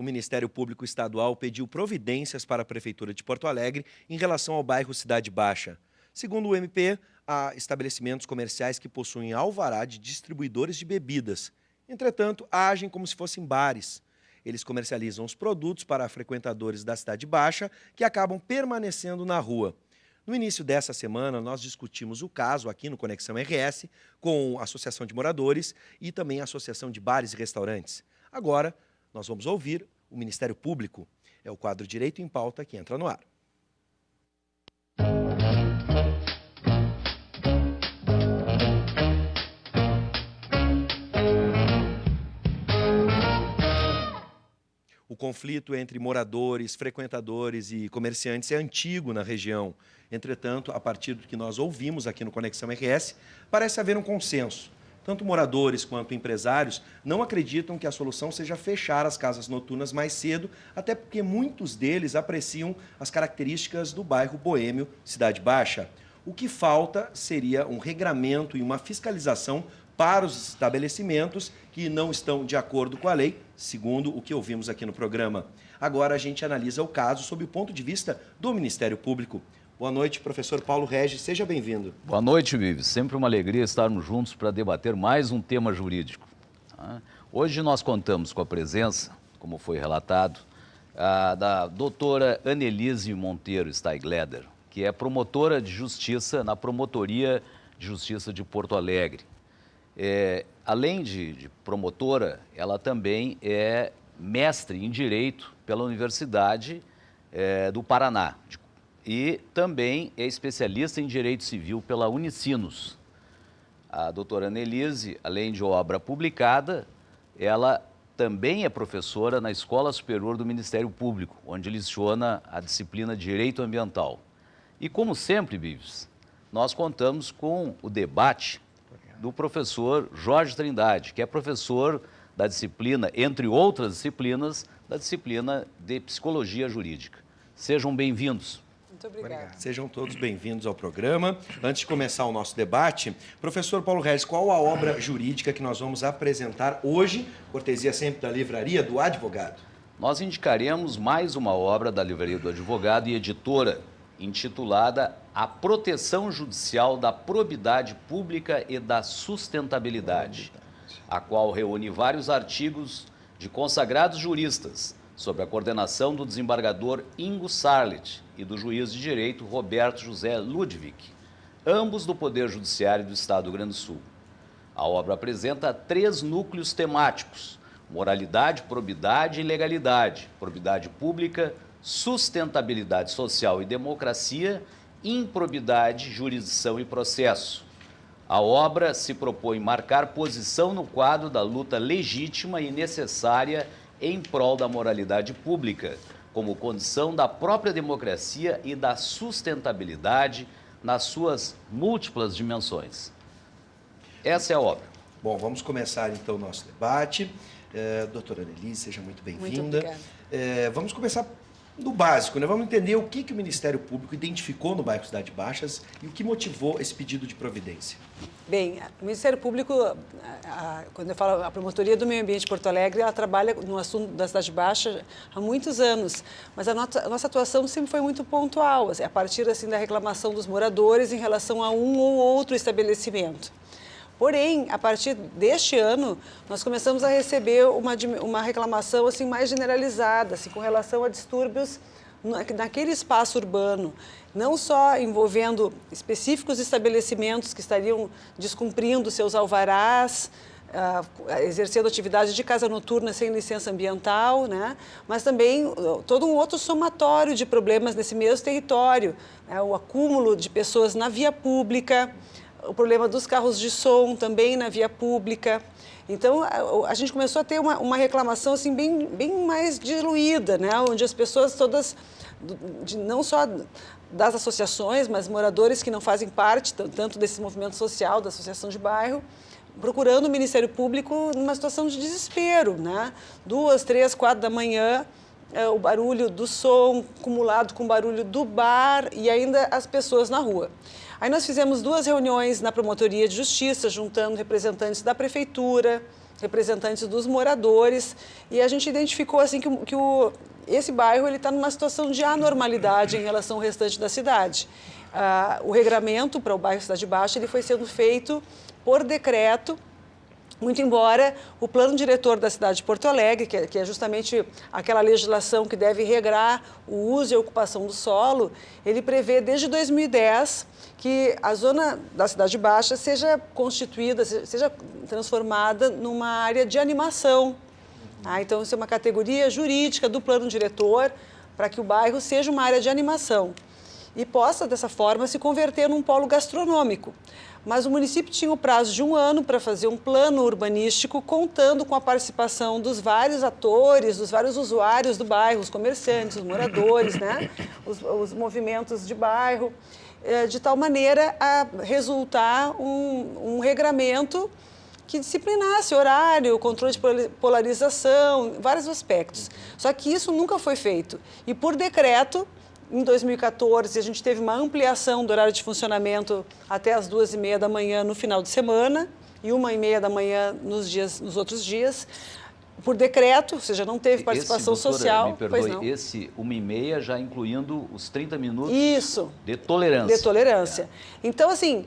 Ministério Público Estadual pediu providências para a Prefeitura de Porto Alegre em relação ao bairro Cidade Baixa. Segundo o MP, há estabelecimentos comerciais que possuem alvará de distribuidores de bebidas. Entretanto, agem como se fossem bares. Eles comercializam os produtos para frequentadores da Cidade Baixa que acabam permanecendo na rua. No início dessa semana, nós discutimos o caso aqui no Conexão RS com a Associação de Moradores e também a Associação de Bares e Restaurantes. Agora, nós vamos ouvir o Ministério Público. É o quadro Direito em Pauta que entra no ar. O conflito entre moradores, frequentadores e comerciantes é antigo na região. Entretanto, a partir do que nós ouvimos aqui no Conexão RS, parece haver um consenso. Tanto moradores quanto empresários não acreditam que a solução seja fechar as casas noturnas mais cedo, até porque muitos deles apreciam as características do bairro boêmio Cidade Baixa. O que falta seria um regramento e uma fiscalização para os estabelecimentos que não estão de acordo com a lei, segundo o que ouvimos aqui no programa. Agora a gente analisa o caso sob o ponto de vista do Ministério Público. Boa noite, professor Paulo Regis, seja bem-vindo. Boa noite, Vives. Sempre uma alegria estarmos juntos para debater mais um tema jurídico. Hoje nós contamos com a presença, como foi relatado, da doutora Annelise Monteiro Steigleder, que é promotora de justiça na Promotoria de Justiça de Porto Alegre. Além de promotora, ela também é mestre em Direito pela Universidade do Paraná, e também é especialista em Direito Civil pela Unicinos. A doutora Annelise, além de obra publicada, ela também é professora na Escola Superior do Ministério Público, onde leciona a disciplina Direito Ambiental. E como sempre, Bives, nós contamos com o debate do professor Jorge Trindade, que é professor da disciplina, entre outras disciplinas, da disciplina de Psicologia Jurídica. Sejam bem-vindos. Muito obrigada. Sejam todos bem-vindos ao programa. Antes de começar o nosso debate, professor Paulo Regis, qual a obra jurídica que nós vamos apresentar hoje, cortesia sempre da Livraria do Advogado? Nós indicaremos mais uma obra da Livraria do Advogado e editora, intitulada A Proteção Judicial da Probidade Pública e da Sustentabilidade, a qual reúne vários artigos de consagrados juristas, sob a coordenação do desembargador Ingo Sarlet e do juiz de direito Roberto José Ludwig, ambos do Poder Judiciário do Estado do Rio Grande do Sul. A obra apresenta 3 núcleos temáticos: moralidade, probidade e legalidade, probidade pública, sustentabilidade social e democracia, improbidade, jurisdição e processo. A obra se propõe marcar posição no quadro da luta legítima e necessária em prol da moralidade pública, como condição da própria democracia e da sustentabilidade nas suas múltiplas dimensões. Essa é a obra. Bom, vamos começar então o nosso debate. Doutora Annelise, seja muito bem-vinda. Muito obrigada. Vamos começar do básico, né? Vamos entender o que o Ministério Público identificou no bairro Cidade Baixas e o que motivou esse pedido de providência. Bem, o Ministério Público, quando eu falo a Promotoria do Meio Ambiente de Porto Alegre, ela trabalha no assunto da Cidade Baixa há muitos anos, mas a nossa atuação sempre foi muito pontual, a partir assim, da reclamação dos moradores em relação a um ou outro estabelecimento. Porém, a partir deste ano, nós começamos a receber uma reclamação assim, mais generalizada, assim, com relação a distúrbios naquele espaço urbano, não só envolvendo específicos estabelecimentos que estariam descumprindo seus alvarás, exercendo atividade de casa noturna sem licença ambiental, né? Mas também todo um outro somatório de problemas nesse mesmo território, né? O acúmulo de pessoas na via pública, o problema dos carros de som também na via pública. Então, a gente começou a ter uma reclamação assim, bem mais diluída, né? Onde as pessoas todas, não só das associações, mas moradores que não fazem parte tanto desse movimento social, da associação de bairro, procurando o Ministério Público numa situação de desespero, né? 2, 3, 4 da manhã, o barulho do som acumulado com o barulho do bar e ainda as pessoas na rua. Aí nós fizemos 2 reuniões na Promotoria de Justiça, juntando representantes da Prefeitura, representantes dos moradores, e a gente identificou assim que esse bairro está numa situação de anormalidade em relação ao restante da cidade. O regramento para o bairro Cidade Baixa ele foi sendo feito por decreto, muito embora o plano diretor da cidade de Porto Alegre, que é justamente aquela legislação que deve regrar o uso e a ocupação do solo, ele prevê desde 2010 que a zona da Cidade Baixa seja constituída, seja transformada numa área de animação. Então, isso é uma categoria jurídica do plano diretor para que o bairro seja uma área de animação e possa, dessa forma, se converter num polo gastronômico. Mas o município tinha o prazo de 1 ano para fazer um plano urbanístico, contando com a participação dos vários atores, dos vários usuários do bairro, os comerciantes, os moradores, né? os movimentos de bairro, de tal maneira a resultar um regramento que disciplinasse horário, controle de polarização, vários aspectos. Só que isso nunca foi feito. E por decreto, em 2014, a gente teve uma ampliação do horário de funcionamento até as 2h30 da manhã no final de semana e 1h30 da manhã nos outros dias. Por decreto, ou seja, não teve participação social. Me perdoe, esse 1h30 já incluindo os 30 minutos Isso, de tolerância. De tolerância. Então, assim,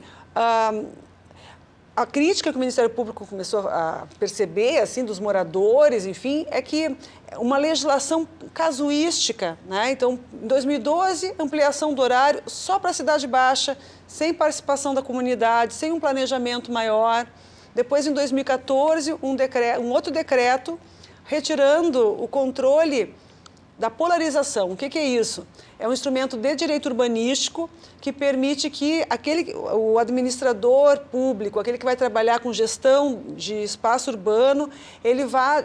a crítica que o Ministério Público começou a perceber, assim, dos moradores, enfim, é que uma legislação casuística, né? Então, em 2012, ampliação do horário só para a Cidade Baixa, sem participação da comunidade, sem um planejamento maior. Depois, em 2014, um outro decreto retirando o controle da polarização. O que é isso? É um instrumento de direito urbanístico que permite que o administrador público, aquele que vai trabalhar com gestão de espaço urbano, ele vá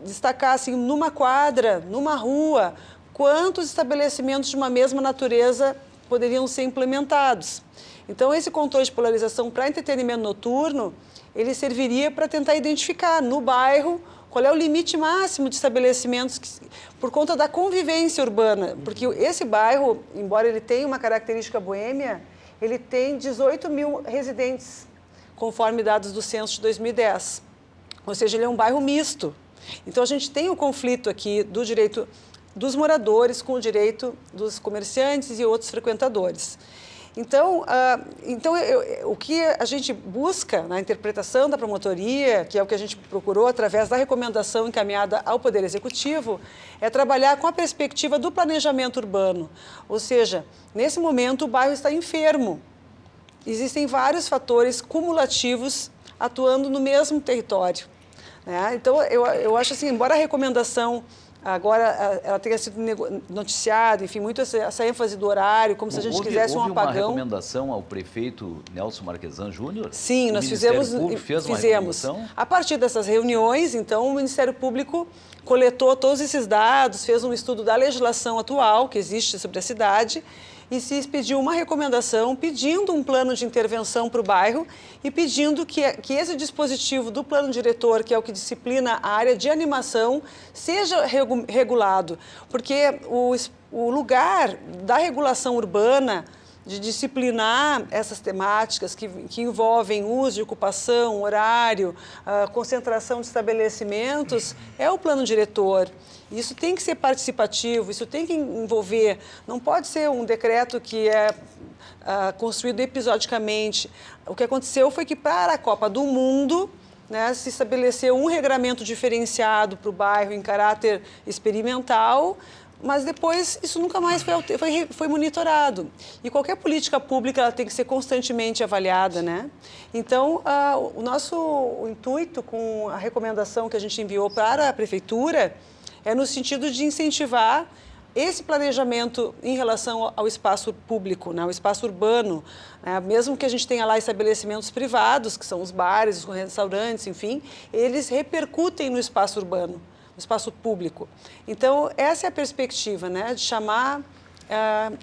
destacar assim, numa quadra, numa rua, quantos estabelecimentos de uma mesma natureza poderiam ser implementados. Então, esse controle de polarização para entretenimento noturno, ele serviria para tentar identificar no bairro qual é o limite máximo de estabelecimentos por conta da convivência urbana. Porque esse bairro, embora ele tenha uma característica boêmia, ele tem 18 mil residentes, conforme dados do censo de 2010. Ou seja, ele é um bairro misto. Então, a gente tem o conflito aqui do direito dos moradores com o direito dos comerciantes e outros frequentadores. Então, o que a gente busca na interpretação da promotoria, que é o que a gente procurou através da recomendação encaminhada ao Poder Executivo, é trabalhar com a perspectiva do planejamento urbano. Ou seja, nesse momento o bairro está enfermo. Existem vários fatores cumulativos atuando no mesmo território, né? Então, eu acho assim, embora a recomendação agora ela tenha sido noticiada, enfim, muito essa ênfase do horário, como se a gente quisesse um apagão. Houve uma recomendação ao prefeito Nelson Marquesan Júnior? Sim, nós fizemos uma recomendação? A partir dessas reuniões, então, o Ministério Público coletou todos esses dados, fez um estudo da legislação atual que existe sobre a cidade e se expediu uma recomendação pedindo um plano de intervenção para o bairro e pedindo que esse dispositivo do plano diretor, que é o que disciplina a área de animação, seja regulado. Porque o lugar da regulação urbana, de disciplinar essas temáticas que envolvem uso e ocupação, horário, concentração de estabelecimentos, é o plano diretor. Isso tem que ser participativo, isso tem que envolver, não pode ser um decreto que é construído episodicamente. O que aconteceu foi que para a Copa do Mundo, né, se estabeleceu um regramento diferenciado para o bairro em caráter experimental, mas depois isso nunca mais foi monitorado. E qualquer política pública ela tem que ser constantemente avaliada, né? Então, o nosso intuito com a recomendação que a gente enviou para a Prefeitura é no sentido de incentivar esse planejamento em relação ao espaço público, né, ao espaço urbano, né, mesmo que a gente tenha lá estabelecimentos privados, que são os bares, os restaurantes, enfim, eles repercutem no espaço urbano, no espaço público. Então, essa é a perspectiva, né, de chamar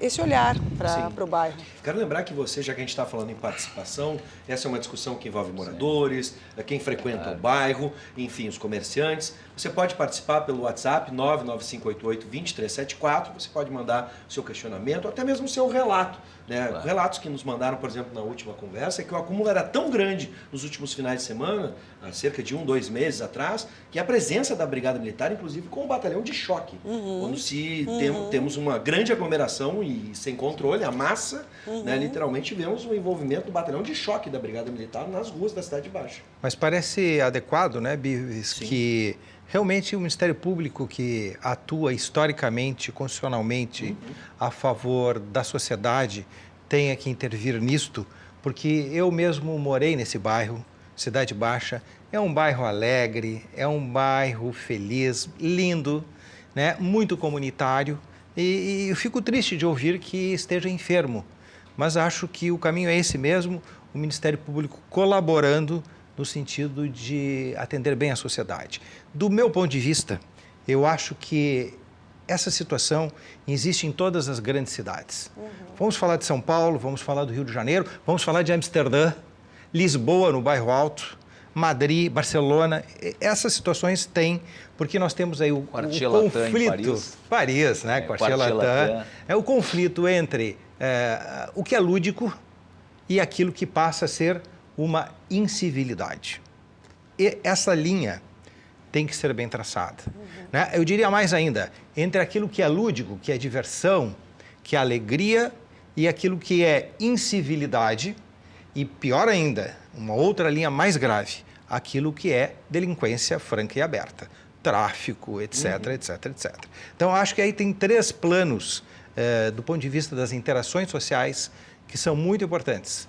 esse olhar para o bairro. Quero lembrar que você, já que a gente está falando em participação, essa é uma discussão que envolve moradores, quem frequenta o bairro, enfim, os comerciantes. Você pode participar pelo WhatsApp 99588-2374, você pode mandar seu questionamento, ou até mesmo seu relato né? Claro. Relatos que nos mandaram, por exemplo, na última conversa, é que o acúmulo era tão grande nos últimos finais de semana, há cerca de 2 meses atrás, que a presença da Brigada Militar, inclusive com o batalhão de choque, quando temos uma grande aglomeração e sem controle, a massa, né? Literalmente vemos o envolvimento do batalhão de choque da Brigada Militar nas ruas da Cidade Baixa. Mas parece adequado, né, Bives, que realmente o Ministério Público, que atua historicamente, constitucionalmente, a favor da sociedade, tenha que intervir nisto, porque eu mesmo morei nesse bairro, Cidade Baixa. É um bairro alegre, é um bairro feliz, lindo, né, muito comunitário, e eu fico triste de ouvir que esteja enfermo, mas acho que o caminho é esse mesmo, o Ministério Público colaborando no sentido de atender bem a sociedade. Do meu ponto de vista, eu acho que essa situação existe em todas as grandes cidades. Vamos falar de São Paulo, vamos falar do Rio de Janeiro, vamos falar de Amsterdã, Lisboa, no Bairro Alto, Madrid, Barcelona. Essas situações têm, porque nós temos aí o conflito... Paris, né? Quartier-Latin. É o conflito entre o que é lúdico e aquilo que passa a ser uma incivilidade. E essa linha tem que ser bem traçada. Né? Eu diria mais ainda, entre aquilo que é lúdico, que é diversão, que é alegria, e aquilo que é incivilidade, e pior ainda, uma outra linha mais grave, aquilo que é delinquência franca e aberta, tráfico, etc, etc, etc. Então, acho que aí tem 3 planos, do ponto de vista das interações sociais, que são muito importantes.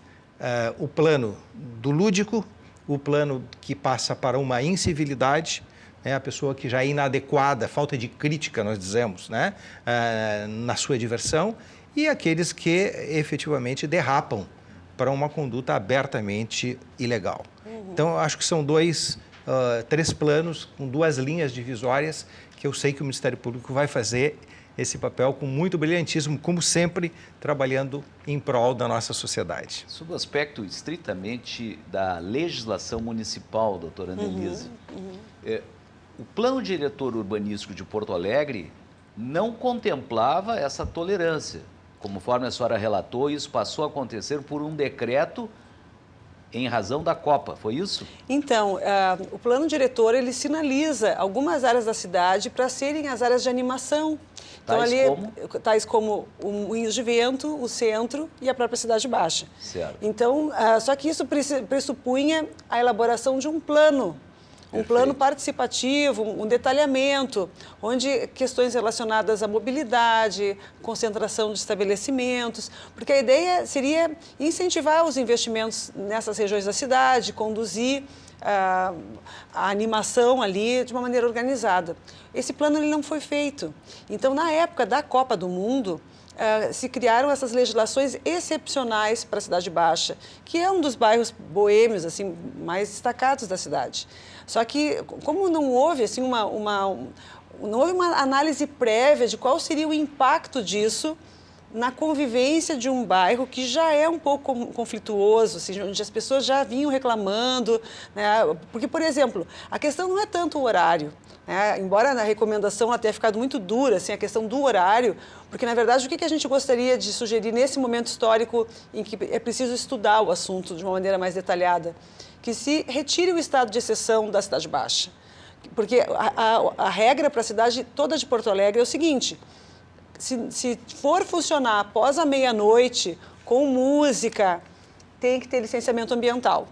O plano do lúdico, o plano que passa para uma incivilidade, né, a pessoa que já é inadequada, falta de crítica, nós dizemos, né, na sua diversão, e aqueles que efetivamente derrapam para uma conduta abertamente ilegal. Então, eu acho que são 3 planos, com 2 linhas divisórias, que eu sei que o Ministério Público vai fazer esse papel com muito brilhantismo, como sempre, trabalhando em prol da nossa sociedade. Sob o aspecto estritamente da legislação municipal, doutora Anelise, o plano diretor urbanístico de Porto Alegre não contemplava essa tolerância. Conforme a senhora relatou, isso passou a acontecer por um decreto em razão da Copa, foi isso? Então, o plano diretor, ele sinaliza algumas áreas da cidade para serem as áreas de animação. Então, tais como o Moinhos de Vento, o centro e a própria Cidade Baixa. Certo. Então, só que isso pressupunha a elaboração de um plano. Um plano participativo, um detalhamento, onde questões relacionadas à mobilidade, concentração de estabelecimentos, porque a ideia seria incentivar os investimentos nessas regiões da cidade, conduzir a animação ali de uma maneira organizada. Esse plano ele não foi feito. Então, na época da Copa do Mundo, se criaram essas legislações excepcionais para a Cidade Baixa, que é um dos bairros boêmios assim, mais destacados da cidade. Só que, como não houve assim, não houve uma análise prévia de qual seria o impacto disso na convivência de um bairro que já é um pouco conflituoso, assim, onde as pessoas já vinham reclamando, né? Porque, por exemplo, a questão não é tanto o horário, né? Embora na recomendação ela tenha ficado muito dura, assim, a questão do horário, porque, na verdade, o que a gente gostaria de sugerir nesse momento histórico em que é preciso estudar o assunto de uma maneira mais detalhada? Que se retire o estado de exceção da Cidade Baixa. Porque a regra para a cidade toda de Porto Alegre é o seguinte: se for funcionar após a meia-noite, com música, tem que ter licenciamento ambiental.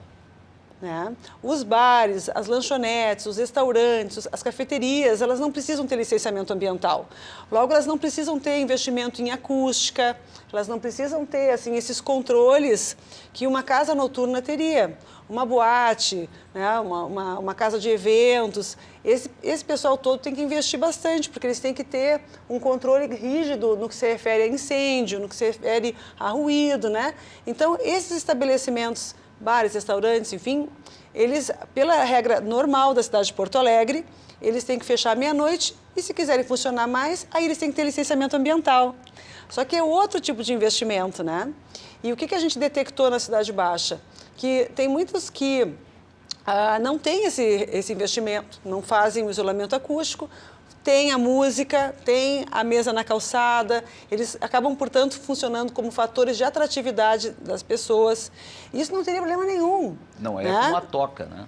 Né? Os bares, as lanchonetes, os restaurantes, as cafeterias, elas não precisam ter licenciamento ambiental. Logo, elas não precisam ter investimento em acústica, elas não precisam ter assim, esses controles que uma casa noturna teria. Uma boate, né? uma casa de eventos. Esse pessoal todo tem que investir bastante, porque eles têm que ter um controle rígido no que se refere a incêndio, no que se refere a ruído. Né? Então, esses estabelecimentos, bares, restaurantes, enfim, eles, pela regra normal da cidade de Porto Alegre, eles têm que fechar meia-noite e, se quiserem funcionar mais, aí eles têm que ter licenciamento ambiental. Só que é outro tipo de investimento, né? E o que a gente detectou na Cidade Baixa? Que tem muitos que não têm esse investimento, não fazem o isolamento acústico, tem a música, tem a mesa na calçada, eles acabam, portanto, funcionando como fatores de atratividade das pessoas. Isso não teria problema nenhum. Não é né? como a toca, né?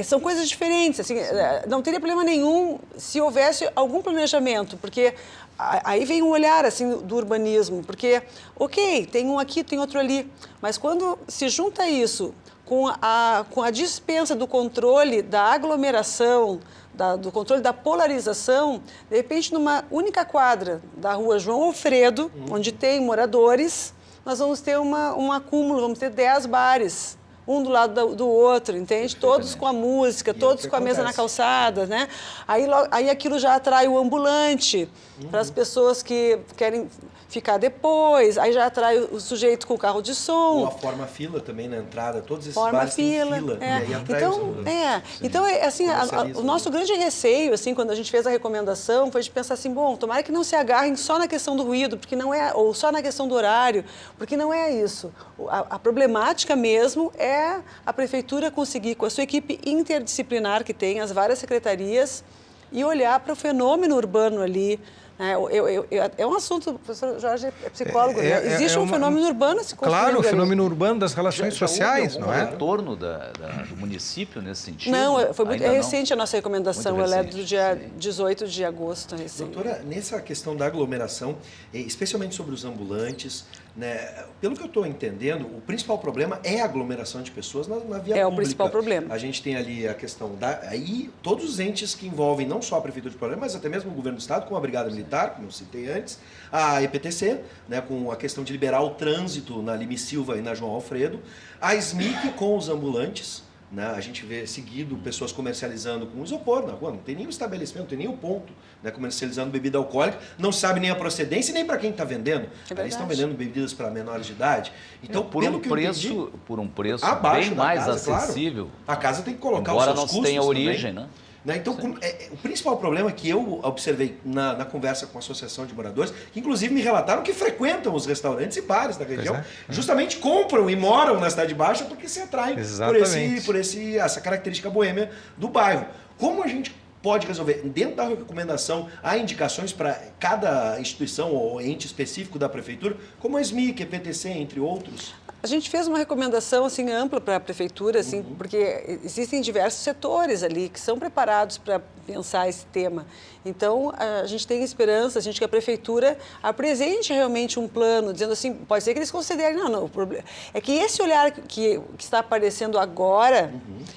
São coisas diferentes. Assim, não teria problema nenhum se houvesse algum planejamento, porque aí vem um olhar assim, do urbanismo, porque, ok, tem um aqui, tem outro ali, mas quando se junta isso com a dispensa do controle da aglomeração, do controle da polarização, de repente, numa única quadra da rua João Alfredo, onde tem moradores, nós vamos ter um acúmulo, vamos ter 10 bares. Um do lado do outro, entende? Todos com a música, todos com a mesa na calçada, né? Aí aquilo já atrai o ambulante para as pessoas que querem ficar depois, aí já atrai o sujeito com o carro de som. Ou a forma fila também na entrada, todos esses Forma bares fila, têm fila, e aí atrai então, assim, o nosso grande receio, assim, quando a gente fez a recomendação, foi de pensar assim, bom, tomara que não se agarrem só na questão do ruído, porque não é, ou só na questão do horário, porque não é isso. A problemática mesmo é a prefeitura conseguir, com a sua equipe interdisciplinar que tem, as várias secretarias, e olhar para o fenômeno urbano ali. É um assunto, o professor Jorge é psicólogo, né? Existe um fenômeno urbano se construindo. Claro, o ali. fenômeno urbano das relações sociais, não é? Retorno do município nesse sentido? Não, foi muito Ainda recente a nossa recomendação, Muito ela é recente, do dia sim. 18 de agosto. Recente. Doutora, nessa questão da aglomeração, especialmente sobre os ambulantes, né, pelo que eu estou entendendo, o principal problema é a aglomeração de pessoas na via pública. É o principal problema. A gente tem ali a questão aí todos os entes que envolvem não só a Prefeitura de Problema, mas até mesmo o Governo do Estado, com a Brigada Militar, como eu citei antes, a EPTC, né, com a questão de liberar o trânsito na Lime Silva e na João Alfredo, a SMIC com os ambulantes, né, a gente vê seguido pessoas comercializando com isopor na rua, não tem nenhum estabelecimento, não tem nenhum ponto, né, comercializando bebida alcoólica, não sabe nem a procedência e nem para quem está vendendo. Eles estão vendendo bebidas para menores de idade. Então, por um preço abaixo bem da mais casa, acessível. Claro. A casa tem que colocar Embora os seus não custos tenha origem, também. né? Então, o principal problema que eu observei na conversa com a Associação de Moradores, que inclusive me relataram que frequentam os restaurantes e bares da região, justamente compram e moram na Cidade Baixa porque se atraem por essa característica boêmia do bairro. Como a gente pode resolver? Dentro da recomendação, há indicações para cada instituição ou ente específico da Prefeitura, como a SMIC, a EPTC, entre outros? A gente fez uma recomendação assim, ampla para a Prefeitura, assim, porque existem diversos setores ali que são preparados para pensar esse tema. Então, a gente tem esperança, a gente que a Prefeitura apresente realmente um plano, dizendo assim, pode ser que eles considerem, não, o problema é que esse olhar que está aparecendo agora,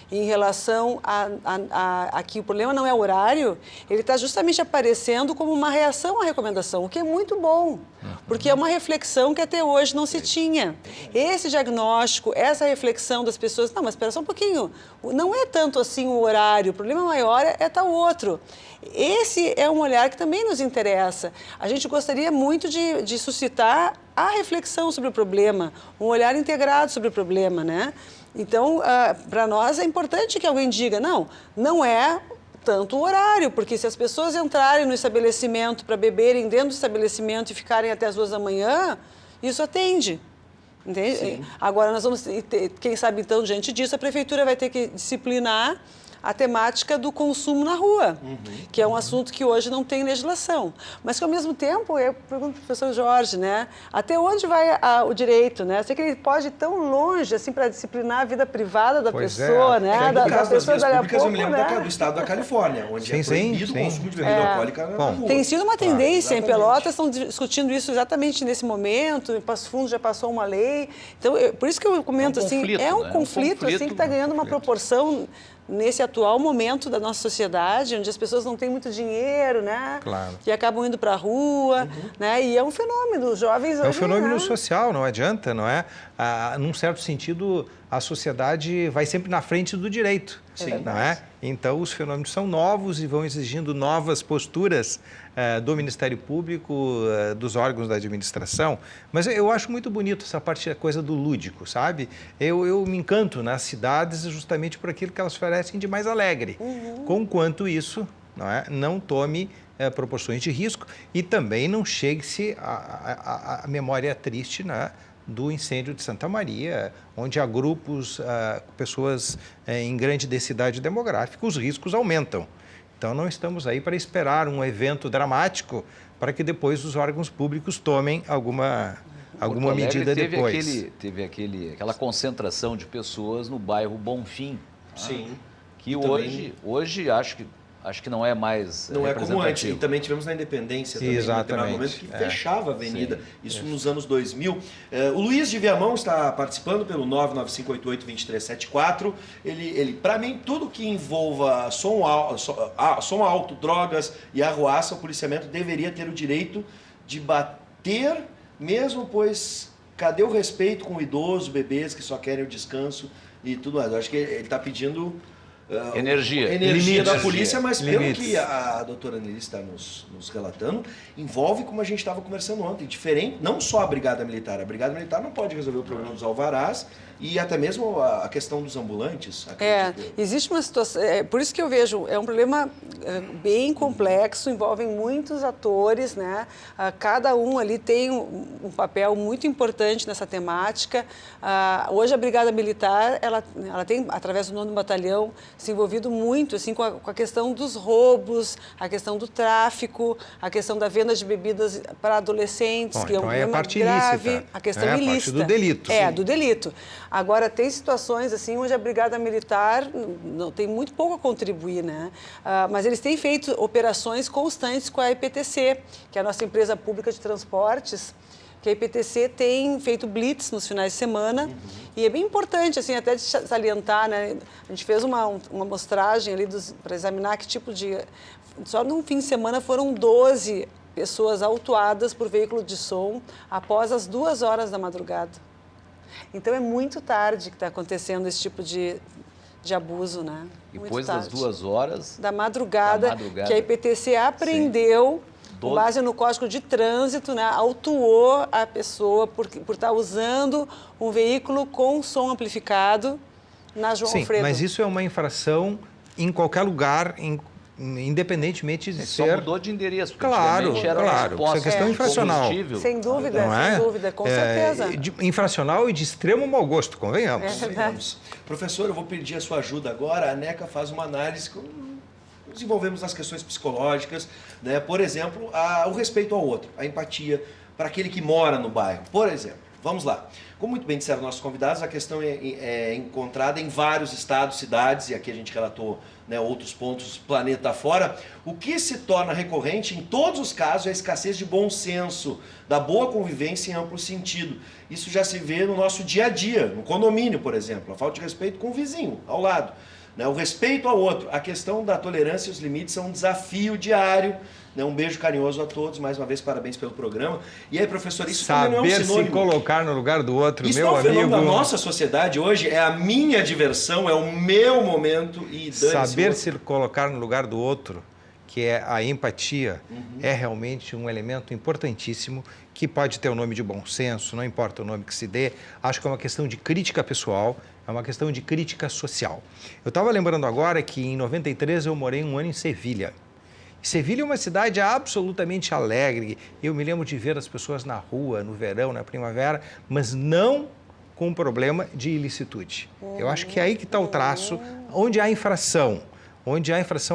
em relação a que o problema não é horário, ele está justamente aparecendo como uma reação à recomendação, o que é muito bom, porque é uma reflexão que até hoje não se tinha. Esse diagnóstico, essa reflexão das pessoas, não, mas espera só um pouquinho, não é tanto assim o horário, o problema maior é tal outro. Esse é um olhar que também nos interessa. A gente gostaria muito de suscitar a reflexão sobre o problema, um olhar integrado sobre o problema, né? Então, para nós é importante que alguém diga, não é tanto o horário, porque se as pessoas entrarem no estabelecimento para beberem dentro do estabelecimento e ficarem até as 2 da manhã, isso atende. Entende? Sim. Agora, nós vamos, quem sabe então, diante disso, a Prefeitura vai ter que disciplinar a temática do consumo na rua, que é um assunto que hoje não tem legislação. Mas que, ao mesmo tempo, eu pergunto para o professor Jorge, né, até onde vai o direito? Né? Eu sei que ele pode ir tão longe assim, para disciplinar a vida privada da pessoa, né? Da pessoa daqui a pouco, eu me lembro do estado da Califórnia, onde é proibido o consumo de bebida alcoólica na rua. Tem sido uma tendência, em Pelotas estão discutindo isso exatamente nesse momento, em Passo Fundo já passou uma lei. Então, por isso que eu comento é um conflito assim, que está ganhando uma proporção nesse atual momento da nossa sociedade, onde as pessoas não têm muito dinheiro, né? Claro. E acabam indo para a rua, né? E é um fenômeno, os jovens hoje... É um fenômeno social, não adianta, não é? Num certo sentido, a sociedade vai sempre na frente do direito, não é? Então, os fenômenos são novos e vão exigindo novas posturas do Ministério Público, dos órgãos da administração. Mas eu acho muito bonito essa parte, a coisa do lúdico, sabe? Eu me encanto nas cidades justamente por aquilo que elas oferecem de mais alegre. Conquanto isso, não tome proporções de risco e também não chegue-se à memória triste, do incêndio de Santa Maria, onde há grupos, pessoas em grande densidade demográfica, os riscos aumentam. Então, não estamos aí para esperar um evento dramático para que depois os órgãos públicos tomem alguma medida depois. Teve aquela concentração de pessoas no bairro Bonfim. Sim. Que hoje acho que não é mais não é como antes. E também tivemos na Independência também, exatamente. No momento que fechava a avenida. Sim. Isso nos anos 2000. O Luiz de Viamão está participando pelo 995882374. Ele para mim, tudo que envolva som alto, drogas e arruaça, o policiamento deveria ter o direito de bater mesmo, pois cadê o respeito com o idoso, bebês que só querem o descanso e tudo mais. Eu acho que ele está pedindo... energia da polícia, mas pelo que a doutora Annelise está nos relatando, envolve, como a gente estava conversando ontem, diferente, não só a Brigada Militar não pode resolver o problema dos alvarás e até mesmo a questão dos ambulantes. Existe uma situação, por isso que eu vejo, é um problema bem complexo, envolve muitos atores, né? Cada um ali tem um papel muito importante nessa temática. Hoje a Brigada Militar, ela tem, através do 9º Batalhão, se envolvido muito assim, com a questão dos roubos, a questão do tráfico, a questão da venda de bebidas para adolescentes, que é um problema grave, ilícita. A questão ilícita. A parte do delito. Do delito. Agora, tem situações assim onde a Brigada Militar não tem muito pouco a contribuir, né? Mas eles têm feito operações constantes com a IPTC, que é a nossa empresa pública de transportes, que a IPTC tem feito blitz nos finais de semana, e é bem importante, assim, até de salientar, né? A gente fez uma amostragem ali para examinar que tipo de... Só num fim de semana foram 12 pessoas autuadas por veículo de som após as 2 horas da madrugada. Então, é muito tarde que está acontecendo esse tipo de abuso, né? E depois das 2 horas... Da madrugada, que a IPTC apreendeu... Com base no Código de Trânsito, né, autuou a pessoa por estar usando um veículo com som amplificado na João Alfredo. Mas isso é uma infração em qualquer lugar, independentemente de ser... Só mudou de endereço. Claro. Isso é questão infracional. Sem dúvida, com certeza. Infracional e de extremo mau gosto, convenhamos. É verdade. Professor, eu vou pedir a sua ajuda agora. A ANECA faz uma análise desenvolvemos nas questões psicológicas, né? Por exemplo, o respeito ao outro, a empatia para aquele que mora no bairro. Por exemplo, vamos lá. Como muito bem disseram nossos convidados, a questão é encontrada em vários estados, cidades, e aqui a gente relatou, né, outros pontos planeta fora. O que se torna recorrente em todos os casos é a escassez de bom senso, da boa convivência em amplo sentido. Isso já se vê no nosso dia a dia, no condomínio, por exemplo, a falta de respeito com o vizinho ao lado. O respeito ao outro, a questão da tolerância e os limites são um desafio diário. Um beijo carinhoso a todos, mais uma vez, parabéns pelo programa. E aí, professor, isso também não é um sinônimo. Saber se colocar no lugar do outro, isso meu amigo. Isso é um fenômeno da nossa sociedade hoje, é a minha diversão, é o meu momento e dane-se. Saber se colocar no lugar do outro, que é a empatia, é realmente um elemento importantíssimo, que pode ter o nome de bom senso, não importa o nome que se dê. Acho que é uma questão de crítica pessoal, é uma questão de crítica social. Eu estava lembrando agora que em 93 eu morei 1 ano em Sevilha. Sevilha é uma cidade absolutamente alegre. Eu me lembro de ver as pessoas na rua, no verão, na primavera, mas não com problema de ilicitude. Eu acho que é aí que está o traço, onde há infração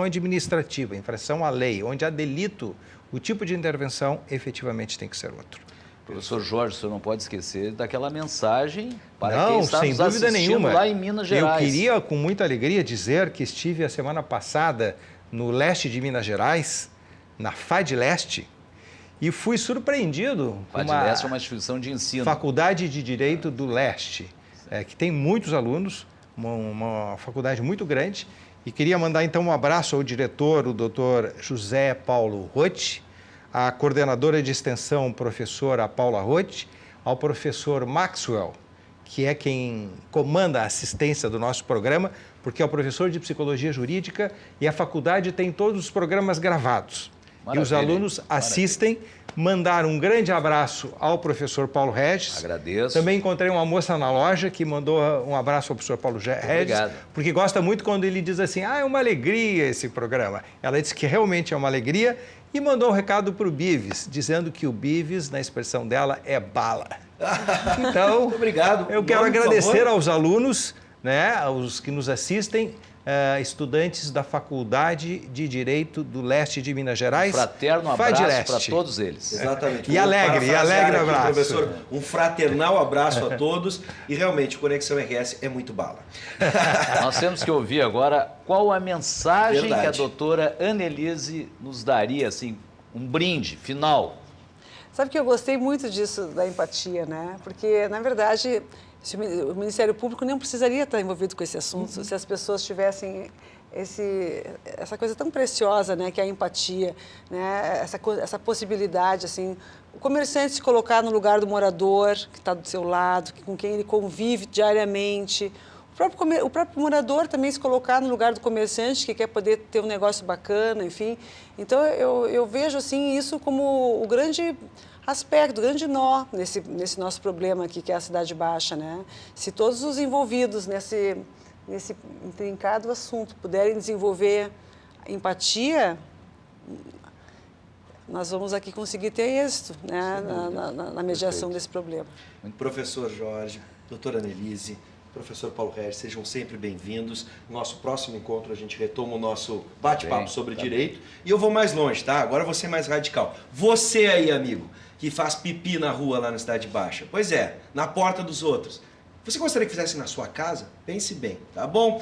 administrativa, infração à lei, onde há delito, o tipo de intervenção efetivamente tem que ser outro. Professor Jorge, o senhor não pode esquecer daquela mensagem para quem está sem nos dúvida assistindo nenhuma. Lá em Minas Gerais. Eu queria, com muita alegria, dizer que estive a semana passada no leste de Minas Gerais, na FADLeste, e fui surpreendido com FADLeste é uma instituição de ensino. Faculdade de Direito do Leste, que tem muitos alunos, uma faculdade muito grande, e queria mandar então um abraço ao diretor, o doutor José Paulo Rotti, à coordenadora de extensão, professora Paula Rotti, ao professor Maxwell, que é quem comanda a assistência do nosso programa, porque é o professor de psicologia jurídica e a faculdade tem todos os programas gravados. Maravilha, e os alunos assistem. Mandar um grande abraço ao professor Paulo Regis. Agradeço. Também encontrei uma moça na loja que mandou um abraço ao professor Paulo Regis. Obrigado. Porque gosta muito quando ele diz assim, é uma alegria esse programa. Ela disse que realmente é uma alegria e mandou um recado para o Bives, dizendo que o Bives, na expressão dela, é bala. Então, obrigado. Eu quero agradecer aos alunos, né, aos que nos assistem, estudantes da Faculdade de Direito do Leste de Minas Gerais. Fraterno abraço para todos eles. Exatamente. E alegre abraço. Professor, um fraternal abraço a todos e realmente o Conexão RS é muito bala. Nós temos que ouvir agora qual a mensagem Verdade. que a doutora Annelise nos daria, assim, um brinde final. Sabe que eu gostei muito disso, da empatia, né? Porque, na verdade, o Ministério Público não precisaria estar envolvido com esse assunto se as pessoas tivessem essa coisa tão preciosa, né? Que é a empatia, né? Essa possibilidade, assim, o comerciante se colocar no lugar do morador que está do seu lado, com quem ele convive diariamente. O próprio morador também se colocar no lugar do comerciante que quer poder ter um negócio bacana, enfim. Então, eu vejo assim, isso como o grande aspecto, o grande nó nesse nosso problema aqui, que é a Cidade Baixa, né? Se todos os envolvidos nesse intrincado assunto puderem desenvolver empatia, nós vamos aqui conseguir ter êxito, né? na mediação desse problema. Professor Jorge, doutora Annelise, professor Paulo Regis, sejam sempre bem-vindos. No nosso próximo encontro, a gente retoma o nosso bate-papo sobre direito. E eu vou mais longe, tá? Agora eu vou ser mais radical. Você aí, amigo, que faz pipi na rua lá na Cidade Baixa. Pois é, na porta dos outros. Você gostaria que fizesse na sua casa? Pense bem, tá bom?